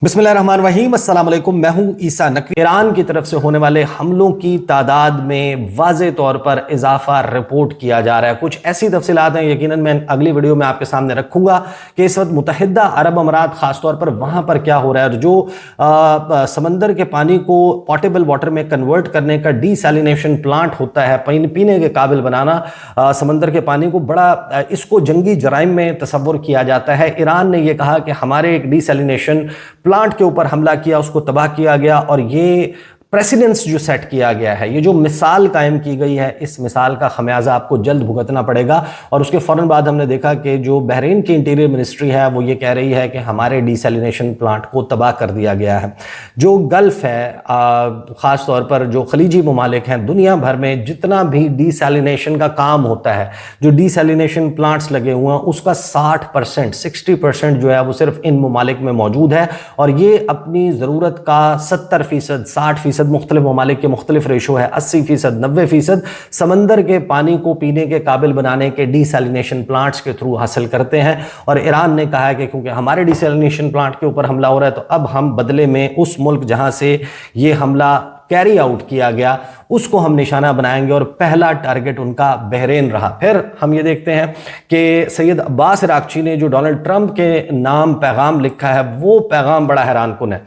बिस्मिल्लाहिर्रहमानिर्रहीम, अस्सलाम वालेकुम। मैं हूं ईसा नकवी। ईरान की तरफ से होने वाले हमलों की तादाद में वाज़े तौर पर इजाफा रिपोर्ट किया जा रहा है। कुछ ऐसी तफसीलात हैं, यकीनन मैं अगली वीडियो में आपके सामने रखूंगा कि इस वक्त मुत्तहिदा अरब अमारात खासतौर पर वहां पर क्या हो रहा है। जो समंदर के पानी को पोर्टेबल वाटर में कन्वर्ट करने का डीसैलिनेशन प्लांट होता है, पीने के काबिल बनाना समंदर के पानी को, बड़ा इसको जंगी जराइम में तस्वुर किया जाता है। ईरान ने यह कहा कि हमारे एक डीसैलिनेशन प्लांट के ऊपर हमला किया, उसको तबाह किया गया और ये प्रेसिडेंस जो सेट किया गया है, ये जो मिसाल कायम की गई है, इस मिसाल का खमियाजा आपको जल्द भुगतना पड़ेगा। और उसके फौरन बाद हमने देखा कि जो बहरीन की इंटीरियर मिनिस्ट्री है वो ये कह रही है कि हमारे डीसैलिनेशन प्लांट को तबाह कर दिया गया है। जो गल्फ है, ख़ास तौर पर जो खलीजी ममालिक हैं, दुनिया भर में जितना भी डीसैलिनेशन का काम होता है, जो डीसैलिनेशन प्लांट्स लगे हुए हैं, उसका 60% जो है वो सिर्फ इन ममालिक में मौजूद है। और ये अपनी ज़रूरत का 70%, 60% मुख्तलिफ ममालिक के मुख्तलिफ रेशो है, 80%, 90% समंदर के पानी को पीने के काबिल बनाने के डीसैलिनेशन प्लांट्स के थ्रू हासिल करते हैं। और ईरान ने कहा है कि क्योंकि हमारे डीसैलिनेशन प्लांट के ऊपर हमला हो रहा है, तो अब हम बदले में उस मुल्क जहां से ये हमला कैरी आउट किया गया उसको हम निशाना बनाएंगे। और पहला टारगेट उनका बहरीन रहा। फिर हम ये देखते हैं कि सैयद अब्बास इराक़ची ने जो डोनाल्ड ट्रंप के नाम पैगाम लिखा है, वो पैगाम बड़ा हैरानकुन है।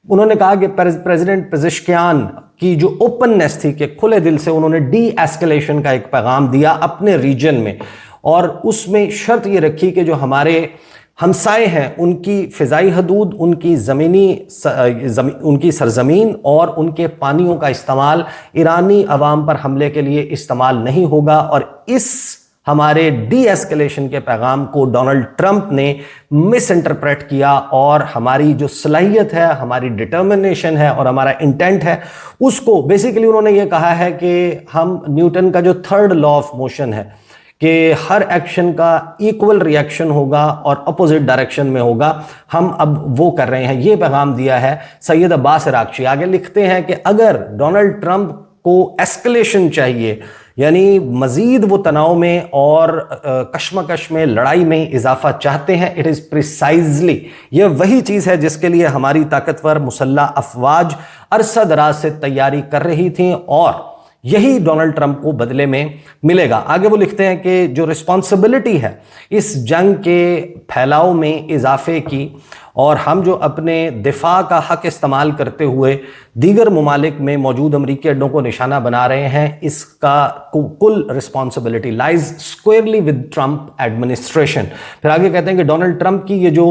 उन्होंने कहा कि प्रेसिडेंट पेज़ेश्कियान की जो ओपननेस थी, कि खुले दिल से उन्होंने डी एस्केलेशन का एक पैगाम दिया अपने रीजन में, और उसमें शर्त ये रखी कि जो हमारे हमसाए हैं उनकी फ़िज़ाई हदूद, उनकी उनकी सरजमीन और उनके पानियों का इस्तेमाल ईरानी अवाम पर हमले के लिए इस्तेमाल नहीं होगा। और इस हमारे डी एस्केलेशन के पैगाम को डोनाल्ड ट्रंप ने मिस इंटरप्रेट किया, और हमारी जो सलाहियत है, हमारी डिटर्मिनेशन है और हमारा इंटेंट है, उसको बेसिकली उन्होंने ये कहा है कि हम न्यूटन का जो थर्ड लॉ ऑफ मोशन है कि हर एक्शन का इक्वल रिएक्शन होगा और अपोजिट डायरेक्शन में होगा, हम अब वो कर रहे हैं। ये पैगाम दिया है सैयद अब्बास इराक़ची। आगे लिखते हैं कि अगर डोनाल्ड ट्रंप को एस्केलेशन चाहिए, यानी मजीद वो तनाव में और कशमकश में, लड़ाई में इजाफा चाहते हैं, इट इज़ प्रिसाइजली ये वही चीज़ है जिसके लिए हमारी ताकतवर मुसल्लह अफवाज अरसा दराज से तैयारी कर रही थी, और यही डोनाल्ड ट्रंप को बदले में मिलेगा। आगे वो लिखते हैं कि जो रिस्पॉन्सिबिलिटी है इस जंग के फैलाव में इजाफे की, और हम जो अपने दिफा का हक इस्तेमाल करते हुए दीगर ममालिक में मौजूद अमरीकी अड्डों को निशाना बना रहे हैं, इसका कुल responsibility lies squarely with Trump administration. फिर आगे कहते हैं कि डोनाल्ड ट्रंप की ये जो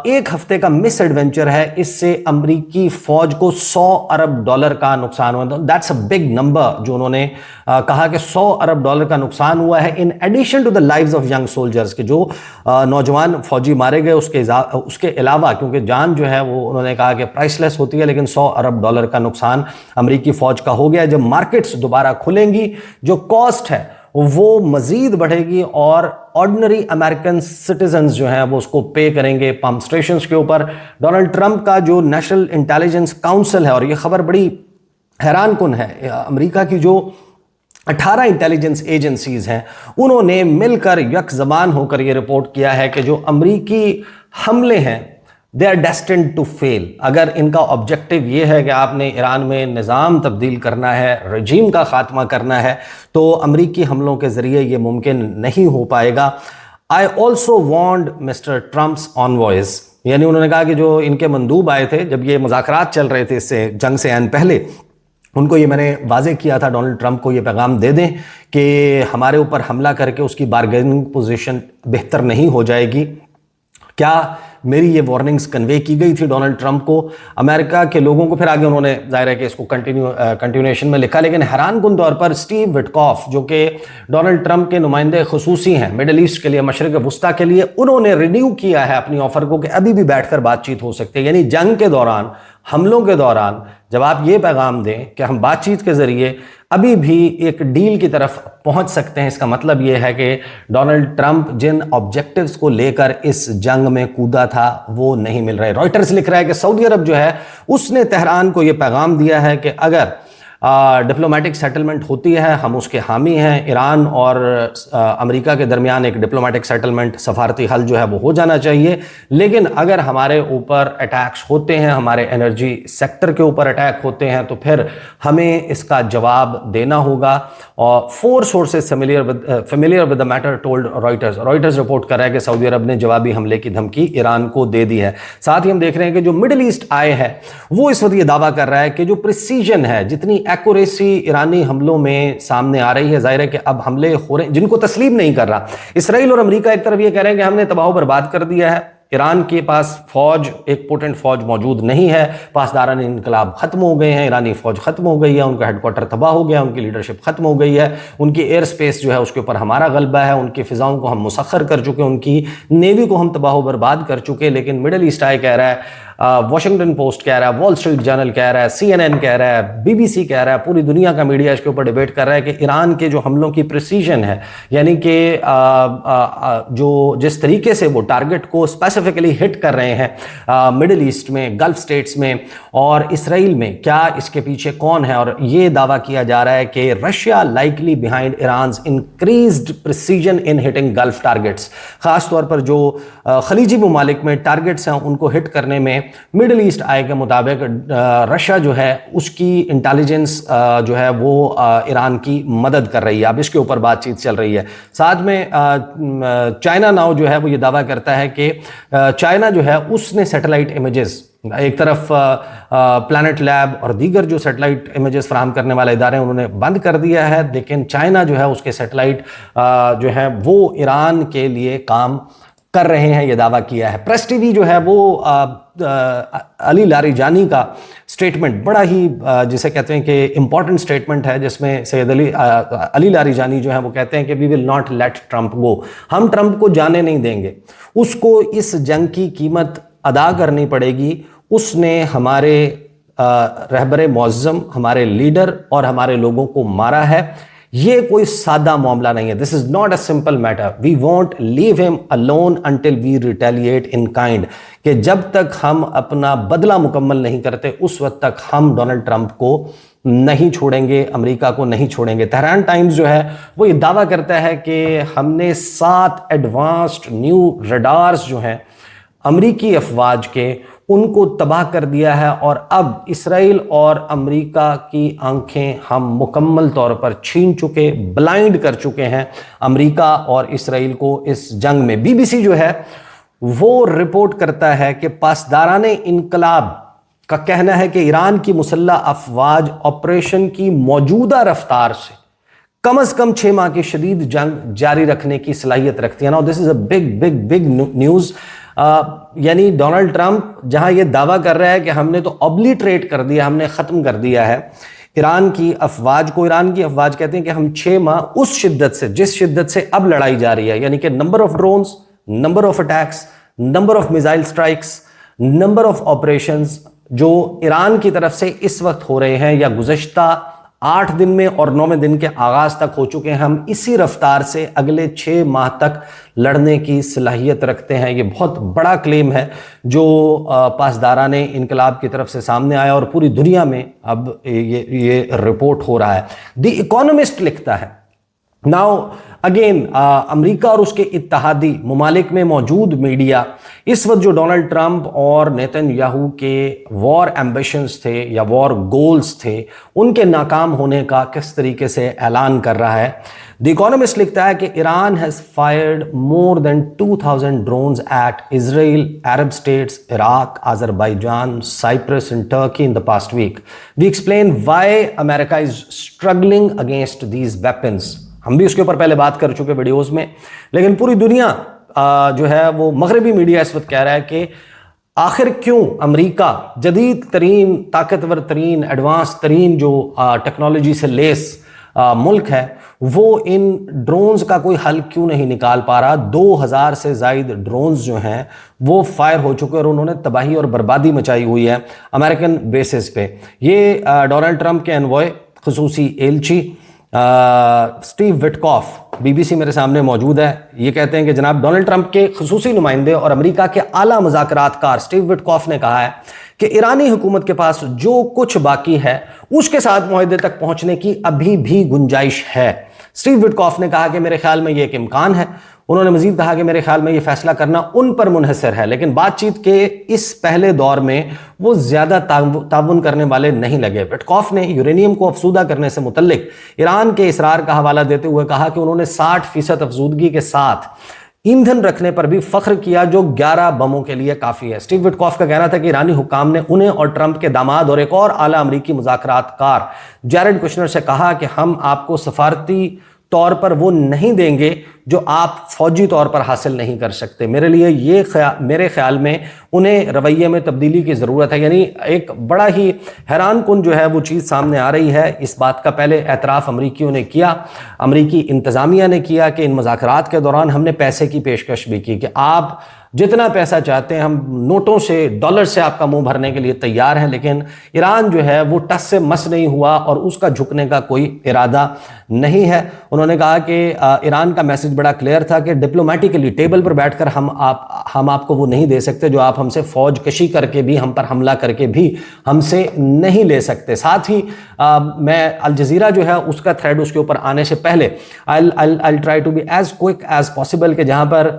एक हफ्ते का मिस एडवेंचर है, इससे अमरीकी फौज को $100 अरब का नुकसान हुआ। दैट्स अ बिग नंबर जो उन्होंने कहा कि $100 अरब का नुकसान हुआ है, in addition to the lives of young soldiers, के जो नौजवान फौजी मारे गए उसके अलावा, क्योंकि जान जो है वो उन्होंने कहा कि प्राइसलेस होती है, लेकिन $100 अरब का नुकसान अमरीकी फौज का हो गया। जब मार्केट्स दोबारा खुलेंगी, जो कॉस्ट है वो मजीद बढ़ेगी और ऑर्डिनरी अमेरिकन सिटीजन्स जो हैं वो उसको पे करेंगे पंप स्टेशन के ऊपर। डोनाल्ड ट्रंप का जो नेशनल इंटेलिजेंस काउंसिल है, और ये खबर बड़ी हैरानकुन है, अमेरिका की जो 18 इंटेलिजेंस एजेंसीज हैं, उन्होंने मिलकर यकजबान होकर ये रिपोर्ट किया है कि जो अमरीकी हमले हैं they are destined to fail. अगर इनका ऑब्जेक्टिव ये है कि आपने ईरान में निज़ाम तब्दील करना है, रजीम का खात्मा करना है, तो अमरीकी हमलों के ज़रिए ये मुमकिन नहीं हो पाएगा। I also warned mister Trump's envoys, यानी उन्होंने कहा कि जो इनके मंदूब आए थे जब ये मुज़ाकरात चल रहे थे इससे जंग से आन पहले, उनको ये मैंने वाज़े किया था डोनाल्ड ट्रंप को ये पैगाम दे दें कि हमारे ऊपर हमला करके उसकी बारगेनिंग पोजीशन बेहतर नहीं हो जाएगी। क्या मेरी ये वार्निंग्स कन्वे की गई थी डोनाल्ड ट्रंप को, अमेरिका के लोगों को? फिर आगे उन्होंने जाहिर है कि इसको कंटिन्यूएशन में लिखा, लेकिन हैरानकुन तौर पर स्टीव विटकॉफ जो कि डोनाल्ड ट्रंप के नुमाइंदे खुसूसी हैं मिडल ईस्ट के लिए, मशरिक वस्ता के लिए, उन्होंने रिन्यू किया है अपनी ऑफर को कि अभी भी बैठकर बातचीत हो सकती है। यानी जंग के दौरान, हमलों के दौरान जब आप ये पैगाम दें कि हम बातचीत के ज़रिए अभी भी एक डील की तरफ पहुंच सकते हैं, इसका मतलब यह है कि डोनाल्ड ट्रंप जिन ऑब्जेक्टिव्स को लेकर इस जंग में कूदा था वो नहीं मिल रहे। रॉयटर्स लिख रहा है कि सऊदी अरब जो है उसने तेहरान को यह पैगाम दिया है कि अगर डिप्लोमेटिक सेटलमेंट होती है, हम उसके हामी हैं। ईरान और अमेरिका के दरमियान एक डिप्लोमेटिक सेटलमेंट, सफारती हल जो है वो हो जाना चाहिए। लेकिन अगर हमारे ऊपर अटैक्स होते हैं, हमारे एनर्जी सेक्टर के ऊपर अटैक होते हैं, तो फिर हमें इसका जवाब देना होगा। और 4 sources familiar with the matter told Reuters report कर रहा है कि सऊदी अरब ने जवाबी हमले की धमकी ईरान को दे दी है। साथ ही हम देख रहे हैं कि जो मिडिल ईस्ट आए है वो इस वक्त ये दावा कर रहा है कि जो प्रिसीजन है, जितनी एक्यूरेसी ईरानी हमलों में सामने आ रही है, जाहिर है कि अब हमले हो रहे हैं जिनको तस्लीम नहीं कर रहा। इसराइल और अमेरिका एक तरफ ये कह रहे हैं कि हमने तबाह बर्बाद कर दिया है, ईरान के पास फौज, एक पोटेंट फौज मौजूद नहीं है, पासदारान इनकलाब खत्म हो गए हैं, ईरानी फौज खत्म हो गई है, उनका हेडक्वार्टर तबाह हो गया, उनकी लीडरशिप खत्म हो गई है, उनकी एयर स्पेस जो है उसके ऊपर हमारा गलबा है, उनकी फिजाओं को हम मुसख्खर कर चुके, उनकी नेवी को हम तबाह बर्बाद कर चुके। लेकिन मिडिल ईस्ट आई कह रहा है, वॉशिंगटन पोस्ट कह रहा है, वॉल स्ट्रीट जर्नल कह रहा है, CNN कह रहा है, BBC कह रहा है, पूरी दुनिया का मीडिया इसके ऊपर डिबेट कर रहा है कि ईरान के जो हमलों की प्रिसीजन है, यानी कि जो जिस तरीके से वो टारगेट को स्पेसिफिकली हिट कर रहे हैं मिडिल ईस्ट में, गल्फ स्टेट्स में और इसराइल में, क्या इसके पीछे कौन है? और ये दावा किया जा रहा है कि Russia likely behind Iran's increased precision in hitting Gulf targets. खास तौर पर जो खलीजी ममालिक में टारगेट्स हैं उनको हिट करने में मिडिल ईस्ट आई के मुताबिक रशिया जो है उसकी इंटेलिजेंस जो है वो ईरान की मदद कर रही है। अब इसके ऊपर बातचीत चल रही है। साथ में चाइना नाउ जो है वो ये दावा करता है कि चाइना जो है उसने सैटेलाइट इमेजेस, एक तरफ प्लैनेट लैब और दीगर जो सैटेलाइट इमेजेस फराहम करने वाले इदारे उन्होंने बंद कर दिया है, लेकिन चाइना जो है उसके सैटेलाइट जो है वो ईरान के लिए काम कर रहे हैं, ये दावा किया है। प्रेस टीवी जो है वो अली लारीजानी का स्टेटमेंट, बड़ा ही जिसे कहते हैं कि इंपॉर्टेंट स्टेटमेंट है, जिसमें सैयद अली लारीजानी जो है वो कहते हैं कि we will not let Trump go, हम ट्रंप को जाने नहीं देंगे, उसको इस जंग की कीमत अदा करनी पड़ेगी। उसने हमारे रहबरे मुअज़्ज़म, हमारे लीडर और हमारे लोगों को मारा है। ये कोई सादा मामला नहीं है। This is not a simple matter. We won't leave him alone until we retaliate in kind, कि जब तक हम अपना बदला मुकम्मल नहीं करते उस वक्त तक हम डोनाल्ड ट्रंप को नहीं छोड़ेंगे, अमेरिका को नहीं छोड़ेंगे। तेहरान टाइम्स जो है वो ये दावा करता है कि हमने 7 एडवांस्ड न्यू रडार्स जो हैं अमरीकी अफवाज के, उनको तबाह कर दिया है और अब इसराइल और अमेरिका की आंखें हम मुकम्मल तौर पर छीन चुके, ब्लाइंड कर चुके हैं अमेरिका और इसराइल को इस जंग में। BBC जो है वो रिपोर्ट करता है कि पासदाराने इनकलाब का कहना है कि ईरान की मुसल्लह अफवाज ऑपरेशन की मौजूदा रफ्तार से कम से कम 6 माह की शदीद जंग जारी रखने की सलाहियत रखती है। Now this is a big news. यानी डोनाल्ड ट्रंप जहां ये दावा कर रहा है कि हमने तो ऑब्लिटरेट कर दिया, हमने ख़त्म कर दिया है ईरान की अफवाज को। ईरान की अफवाज कहते हैं कि हम 6 माह उस शिद्दत से, जिस शिद्दत से अब लड़ाई जा रही है, यानी कि number of drones, number of attacks, number of missile strikes, number of operations जो ईरान की तरफ से इस वक्त हो रहे हैं या गुज़श्ता 8 दिन में और 9वें दिन के आगाज तक हो चुके हैं, हम इसी रफ्तार से अगले 6 माह तक लड़ने की सलाहियत रखते हैं। ये बहुत बड़ा क्लेम है जो पासदाराने इनकलाब की तरफ से सामने आया और पूरी दुनिया में अब ये रिपोर्ट हो रहा है। द इकोनॉमिस्ट लिखता है, नाउ अगेन अमेरिका और उसके इत्तहादी ममालिक में मौजूद मीडिया इस वक्त जो डोनाल्ड ट्रंप और नेतन्याहू के वॉर एम्बिशंस थे या वॉर गोल्स थे, उनके नाकाम होने का किस तरीके से ऐलान कर रहा है। द इकोनॉमिस्ट लिखता है कि Iran has fired more than 2000 drones at Israel, Arab states, Iraq, Azerbaijan, Cyprus and Turkey in the past week. We explain why America is struggling against these weapons. हम भी उसके ऊपर पहले बात कर चुके वीडियोस में, लेकिन पूरी दुनिया जो है वो मगरबी मीडिया इस वक्त कह रहा है कि आखिर क्यों अमेरिका जदीद तरीन, ताकतवर तरीन, एडवांस तरीन जो टेक्नोलॉजी से लेस मुल्क है, वो इन ड्रोन्स का कोई हल क्यों नहीं निकाल पा रहा। 2000 से ज़ायद ड्रोन्स जो हैं वो फायर हो चुके और उन्होंने तबाही और बर्बादी मचाई हुई है अमेरिकन बेसिस पे। ये डोनाल्ड ट्रंप के एनवॉय खुसूसी एलची स्टीव विटकॉफ BBC मेरे सामने मौजूद है। ये कहते हैं कि जनाब डोनाल्ड ट्रंप के खुसूसी नुमाइंदे और अमेरिका के आला मुज़ाकरातकार स्टीव विटकॉफ ने कहा है کہ ایرانی حکومت کے پاس جو کچھ باقی ہے اس کے ساتھ معاہدے تک پہنچنے کی ابھی بھی گنجائش ہے۔ اسٹیو وٹکاف نے کہا کہ میرے خیال میں یہ ایک امکان ہے۔ انہوں نے مزید کہا کہ میرے خیال میں یہ فیصلہ کرنا ان پر منحصر ہے، لیکن بات چیت کے اس پہلے دور میں وہ زیادہ تعاون کرنے والے نہیں لگے۔ وٹکاف نے یورینیم کو افزودہ کرنے سے متعلق ایران کے اصرار کا حوالہ دیتے ہوئے کہا کہ انہوں نے 60% افزودگی کے ساتھ ایندھن رکھنے پر بھی فخر کیا جو 11 بموں کے لیے کافی ہے۔ اسٹیو وٹکاف کا کہنا تھا کہ ایرانی حکام نے انہیں اور ٹرمپ کے داماد اور ایک اور اعلیٰ امریکی مذاکرات کار جیرڈ کشنر سے کہا کہ ہم آپ کو سفارتی طور پر وہ نہیں دیں گے جو آپ فوجی طور پر حاصل نہیں کر سکتے۔ میرے خیال میں انہیں رویے میں تبدیلی کی ضرورت ہے۔ یعنی ایک بڑا ہی حیران کن جو ہے وہ چیز سامنے آ رہی ہے۔ اس بات کا پہلے اعتراف امریکیوں نے کیا، امریکی انتظامیہ نے کیا کہ ان مذاکرات کے دوران ہم نے پیسے کی پیشکش بھی کی کہ آپ جتنا پیسہ چاہتے ہیں ہم نوٹوں سے ڈالر سے آپ کا منہ بھرنے کے لیے تیار ہیں، لیکن ایران جو ہے وہ ٹس سے مس نہیں ہوا اور اس کا جھکنے کا کوئی ارادہ نہیں ہے۔ انہوں نے کہا کہ ایران کا میسج بڑا کلیئر تھا کہ ڈپلومیٹیکلی ٹیبل پر بیٹھ کر ہم آپ کو وہ نہیں دے سکتے جو آپ ہم سے فوج کشی کر کے بھی، ہم پر حملہ کر کے بھی ہم سے نہیں لے سکتے۔ ساتھ ہی میں الجزیرہ جو ہے اس کا تھریڈ اس کے اوپر آنے سے پہلے I'll try to be as quick as possible کہ جہاں پر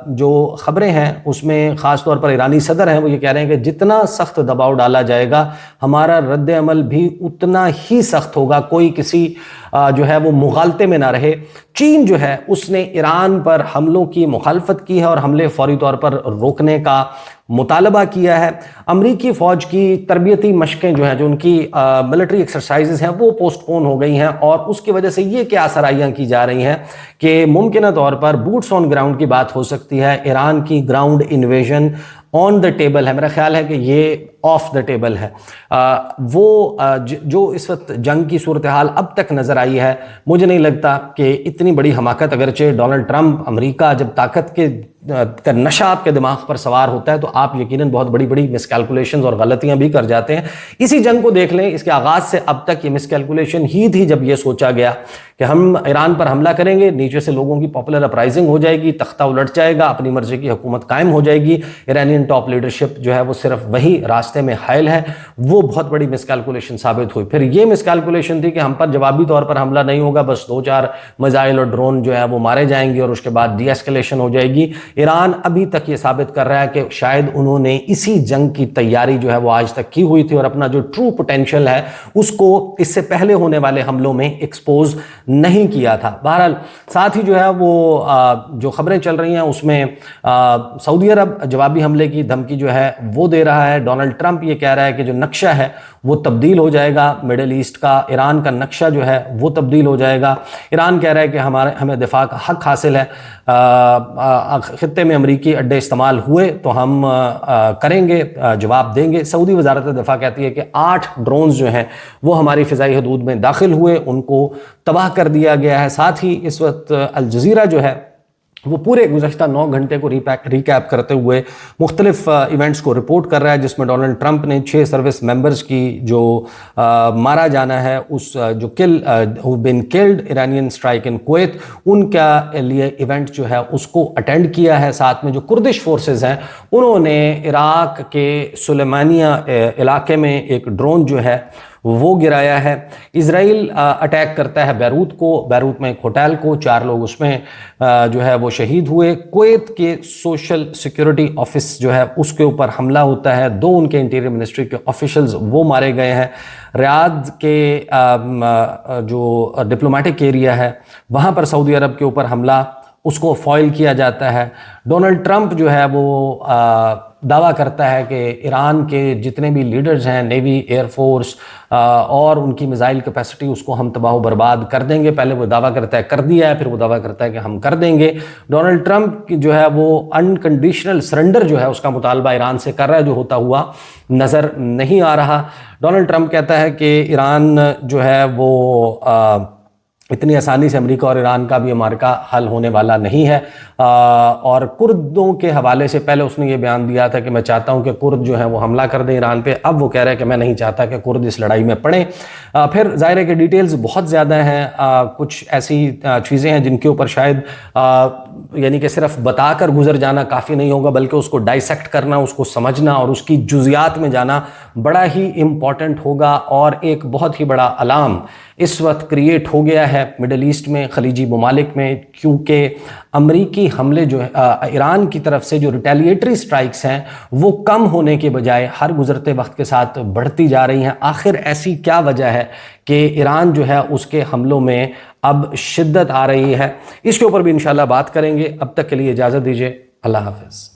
جو خبریں ہیں اس میں خاص طور پر ایرانی صدر ہیں وہ یہ کہہ رہے ہیں کہ جتنا سخت دباؤ ڈالا جائے گا ہمارا رد عمل بھی اتنا ہی سخت ہوگا، کوئی کسی جو ہے وہ مغالطے میں نہ رہے۔ چین جو ہے اس نے ایران پر حملوں کی مخالفت کی ہے اور حملے فوری طور پر روکنے کا مطالبہ کیا ہے۔ امریکی فوج کی تربیتی مشقیں جو ہیں، جو ان کی ملٹری ایکسرسائزز ہیں، وہ پوسٹ پون ہو گئی ہیں اور اس کی وجہ سے یہ کیا آسرائیاں کی جا رہی ہیں کہ ممکنہ طور پر بوٹس آن گراؤنڈ کی بات ہو سکتی ہے۔ ایران کی ground invasion on the table ہے، میرا خیال ہے کہ یہ آف دا ٹیبل ہے۔ وہ جو اس وقت جنگ کی صورتحال اب تک نظر آئی ہے، مجھے نہیں لگتا کہ اتنی بڑی حماقت، اگرچہ ڈونلڈ ٹرمپ امریکہ جب طاقت کا نشہ آپ کے دماغ پر سوار ہوتا ہے تو آپ یقیناً بہت بڑی بڑی مس کیلکولیشنز اور غلطیاں بھی کر جاتے ہیں۔ اسی جنگ کو دیکھ لیں، اس کے آغاز سے اب تک یہ مس کیلکولیشن ہی تھی جب یہ سوچا گیا کہ ہم ایران پر حملہ کریں گے، نیچے سے لوگوں کی پاپولر اپرائزنگ ہو جائے گی، تختہ الٹ جائے گا، اپنی مرضی کی حکومت قائم ہو جائے گی، ایرانین ٹاپ لیڈرشپ جو ہے وہ صرف وہی راستے میں حائل ہے۔ وہ بہت بڑی مس کیلکولیشن ثابت ہوئی۔ پھر یہ مس کیلکولیشن تھی کہ ہم پر جوابی طور پر حملہ نہیں ہوگا، بس 2-4 میزائل اور ڈرون جو ہے وہ مارے جائیں گے اور اس کے بعد ڈی ایسکیلیشن ہو جائے گی۔ ایران ابھی تک یہ ثابت کر رہا ہے کہ شاید انہوں نے اسی جنگ کی تیاری جو ہے وہ آج تک کی ہوئی تھی اور اپنا جو ٹرو پوٹینشیل ہے اس کو اس سے پہلے ہونے والے حملوں میں ایکسپوز نہیں کیا تھا۔ بہرحال ساتھ ہی جو ہے وہ جو خبریں چل رہی ہیں اس میں سعودی عرب جوابی حملے کی دھمکی جو ہے وہ دے رہا ہے۔ ڈونلڈ ٹرمپ یہ کہہ رہا ہے کہ جو نقشہ ہے وہ تبدیل ہو جائے گا، مڈل ایسٹ کا ایران کا نقشہ جو ہے وہ تبدیل ہو جائے گا۔ ایران کہہ رہا ہے کہ ہمیں دفاع کا حق حاصل ہے، خطے میں امریکی اڈے استعمال ہوئے تو ہم کریں گے، جواب دیں گے۔ سعودی وزارت دفاع کہتی ہے کہ 8 ڈرونز جو ہیں وہ ہماری فضائی حدود میں داخل ہوئے، ان کو تباہ کر دیا گیا ہے۔ ساتھ ہی اس وقت الجزیرہ جو ہے وہ پورے گزشتہ 9 گھنٹے کو ریکیپ کرتے ہوئے مختلف ایونٹس کو رپورٹ کر رہا ہے، جس میں ڈونلڈ ٹرمپ نے 6 سروس ممبرز کی جو مارا جانا ہے، اس جو been killed Iranian strike in Kuwait, ان کا لیے ایونٹ جو ہے اس کو اٹینڈ کیا ہے۔ ساتھ میں جو کردش فورسز ہیں انہوں نے عراق کے سلیمانیہ علاقے میں ایک ڈرون جو ہے وہ گرایا ہے۔ اسرائیل اٹیک کرتا ہے بیروت کو، بیروت میں ایک ہوٹل کو، 4 لوگ اس میں جو ہے وہ شہید ہوئے۔ کویت کے سوشل سیکیورٹی آفس جو ہے اس کے اوپر حملہ ہوتا ہے، 2 ان کے انٹیریئر منسٹری کے آفیشلز وہ مارے گئے ہیں۔ ریاض کے جو ڈپلومیٹک ایریا ہے وہاں پر سعودی عرب کے اوپر حملہ اس کو فوائل کیا جاتا ہے۔ ڈونلڈ ٹرمپ جو ہے وہ دعویٰ کرتا ہے کہ ایران کے جتنے بھی لیڈرز ہیں، نیوی، ایئر فورس اور ان کی میزائل کیپیسٹی، اس کو ہم تباہ و برباد کر دیں گے۔ پہلے وہ دعویٰ کرتا ہے کر دیا ہے، پھر وہ دعویٰ کرتا ہے کہ ہم کر دیں گے۔ ڈونلڈ ٹرمپ کی جو ہے وہ انکنڈیشنل سرنڈر جو ہے اس کا مطالبہ ایران سے کر رہا ہے، جو ہوتا ہوا نظر نہیں آ رہا۔ ڈونلڈ ٹرمپ کہتا ہے کہ ایران جو ہے وہ इतनी आसानी से अमेरिका और ईरान का भी मार्का हल होने वाला नहीं है। और कुर्दों के हवाले से पहले उसने ये बयान दिया था कि मैं चाहता हूं कि कुर्द जो है वो हमला कर दें ईरान पे। अब वो कह रहा है कि मैं नहीं चाहता कि कुर्द इस लड़ाई में पड़े। फिर जाहिर है कि डिटेल्स बहुत ज़्यादा हैं, कुछ ऐसी चीज़ें हैं जिनके ऊपर शायद यानी कि सिर्फ बताकर गुजर जाना काफ़ी नहीं होगा, बल्कि उसको डाइसेक्ट करना, उसको समझना और उसकी जुज़ियात में जाना बड़ा ही इम्पॉर्टेंट होगा। और एक बहुत ही बड़ा अलार्म इस वक्त क्रिएट हो गया है मिडल ईस्ट में, खलीजी ममालिक में, क्योंकि अमरीकी हमले जो है ईरान की तरफ से जो रिटेलिएटरी स्ट्राइक्स हैं वो कम होने के बजाय हर गुजरते वक्त के साथ बढ़ती जा रही हैं। आखिर ऐसी क्या वजह है कि ईरान जो है उसके हमलों में अब शिद्दत आ रही है? इसके ऊपर भी इंशाल्लाह बात करेंगे। अब तक के लिए इजाज़त दीजिए, अल्लाह हाफ़िज़।